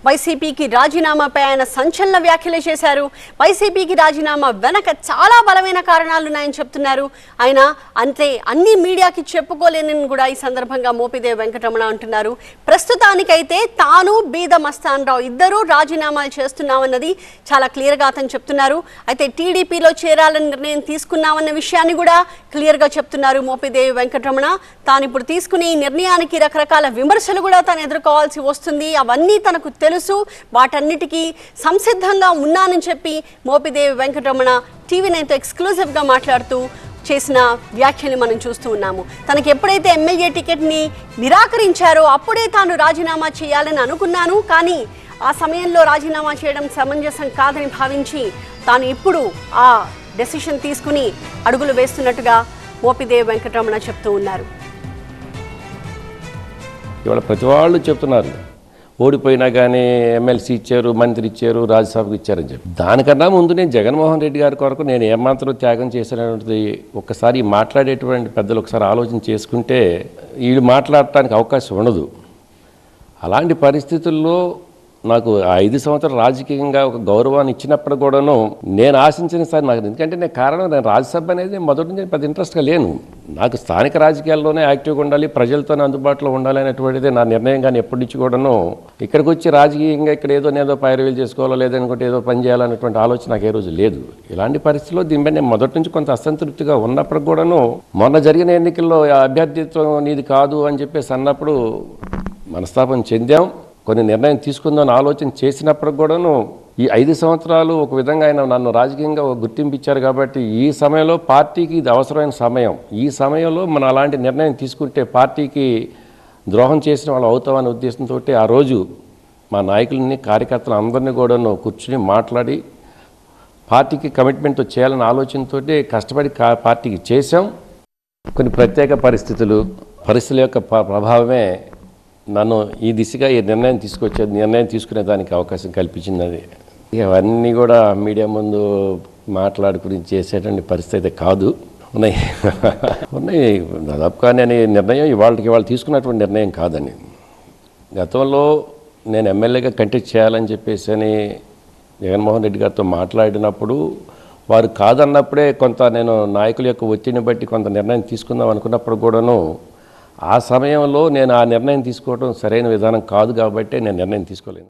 వైసీపీకి రాజీనామాపై ఆయన సంచలన వ్యాఖ్యలు చేశారు. వైసీపీకి రాజీనామా వెనక చాలా బలమైన కారణాలున్నాయని చెప్తున్నారు. ఆయన అంతే అన్ని మీడియాకి చెప్పుకోలేనని కూడా ఈ సందర్భంగా మోపిదేవి వెంకటరమణ అంటున్నారు. ప్రస్తుతానికైతే తాను బీద మస్తాన్ రావు ఇద్దరూ రాజీనామాలు చేస్తున్నామన్నది చాలా క్లియర్గా అతను చెప్తున్నారు. అయితే టీడీపీలో చేరాలని నిర్ణయం తీసుకున్నామన్న విషయాన్ని కూడా క్లియర్గా చెప్తున్నారు మోపిదేవి వెంకటరమణ. తాను ఇప్పుడు తీసుకునే ఈ నిర్ణయానికి రకరకాల విమర్శలు కూడా తాను ఎదుర్కోవాల్సి వస్తుంది. అవన్నీ తనకు తెలుసు, వాటన్నిటికీ సంసిద్ధంగా ఉన్నానని చెప్పి మోపిదేవి వెంకటరమణ TV9తో ఎక్స్క్లూజివ్గా మాట్లాడుతూ చేసిన వ్యాఖ్యలు మనం చూస్తూ ఉన్నాము. తనకి ఎప్పుడైతే ఎమ్మెల్యే టికెట్ని నిరాకరించారో అప్పుడే తాను రాజీనామా చేయాలని అనుకున్నాను, కానీ ఆ సమయంలో రాజీనామా చేయడం సమంజసం కాదని భావించి తాను ఇప్పుడు ఆ డెసిషన్ తీసుకుని అడుగులు వేస్తున్నట్టుగా మోపిదేవి వెంకటరమణ చెప్తూ ఉన్నారు. ఇవాళ ప్రతి వాళ్ళు చెప్తున్నారు ఓడిపోయినా కానీ ఎమ్మెల్సీ ఇచ్చారు, మంత్రి ఇచ్చారు, రాజ్యసభకు ఇచ్చారని చెప్పి. దానికన్నా ముందు నేను జగన్మోహన్ రెడ్డి గారి కొరకు నేను ఏమాత్రం త్యాగం చేసినటువంటిది ఒక్కసారి మాట్లాడేటువంటి పెద్దలు ఒకసారి ఆలోచన చేసుకుంటే వీళ్ళు మాట్లాడటానికి అవకాశం ఉండదు. అలాంటి పరిస్థితుల్లో నాకు 5 సంవత్సరాలు రాజకీయంగా ఒక గౌరవాన్ని ఇచ్చినప్పుడు కూడాను నేను ఆశించిన సార్ నాకు, ఎందుకంటే నేను కారణం నేను రాజ్యసభ అనేది మొదటి నుంచి పెద్ద ఇంట్రెస్ట్గా లేను. నాకు స్థానిక రాజకీయాల్లోనే యాక్టివ్గా ఉండాలి, ప్రజలతోనే అందుబాటులో ఉండాలి అనేటువంటిది నా నిర్ణయం. కానీ ఎప్పటి నుంచి కూడాను ఇక్కడికి వచ్చి రాజకీయంగా ఇక్కడ ఏదో పైరవీలు చేసుకోవాలో లేదనుకుంటే ఏదో పని చేయాలనేటువంటి ఆలోచన నాకు ఏ రోజు లేదు. ఇలాంటి పరిస్థితుల్లో దీనిపై నేను మొదటి నుంచి కొంత అసంతృప్తిగా ఉన్నప్పుడు కూడాను మొన్న జరిగిన ఎన్నికల్లో అభ్యర్థిత్వం నీది కాదు అని చెప్పేసి అన్నప్పుడు మనస్తాపం చెందాం. కొన్ని నిర్ణయం తీసుకుందామని ఆలోచన చేసినప్పుడు కూడాను ఈ 5 సంవత్సరాలు ఒక విధంగా ఆయన నన్ను రాజకీయంగా గుర్తింపు ఇచ్చారు కాబట్టి ఈ సమయంలో పార్టీకి ఇది అవసరమైన సమయం. ఈ సమయంలో మనం అలాంటి నిర్ణయం తీసుకుంటే పార్టీకి ద్రోహం చేసిన వాళ్ళు అవుతామనే ఉద్దేశంతో ఆ రోజు మా నాయకులని కార్యకర్తలు అందరినీ కూడాను కూర్చుని మాట్లాడి పార్టీకి కమిట్మెంట్తో చేయాలనే ఆలోచనతో కష్టపడి పార్టీకి చేశాం. కొన్ని ప్రత్యేక పరిస్థితుల యొక్క ప్రభావమే నన్ను ఈ దిశగా ఈ నిర్ణయం తీసుకునే దానికి అవకాశం కల్పించింది. ఇవన్నీ కూడా మీడియా ముందు గురించి చేసేటువంటి పరిస్థితి కాదు. ఉన్నాయి దాదాపు. కానీ అనే నిర్ణయం ఇవాళ తీసుకున్నటువంటి నిర్ణయం కాదని. గతంలో నేను ఎమ్మెల్యేగా కంటెస్ట్ చేయాలని చెప్పేసి అని జగన్మోహన్ రెడ్డి గారితో మాట్లాడినప్పుడు వారు కాదన్నప్పుడే కొంత నేను నాయకుల యొక్క ఒత్తిడిని బట్టి కొంత నిర్ణయం తీసుకుందాం అనుకున్నప్పుడు కూడాను ఆ సమయంలో నేను ఆ నిర్ణయం తీసుకోవడం సరైన విధానం కాదు కాబట్టి నేను నిర్ణయం తీసుకోలేను.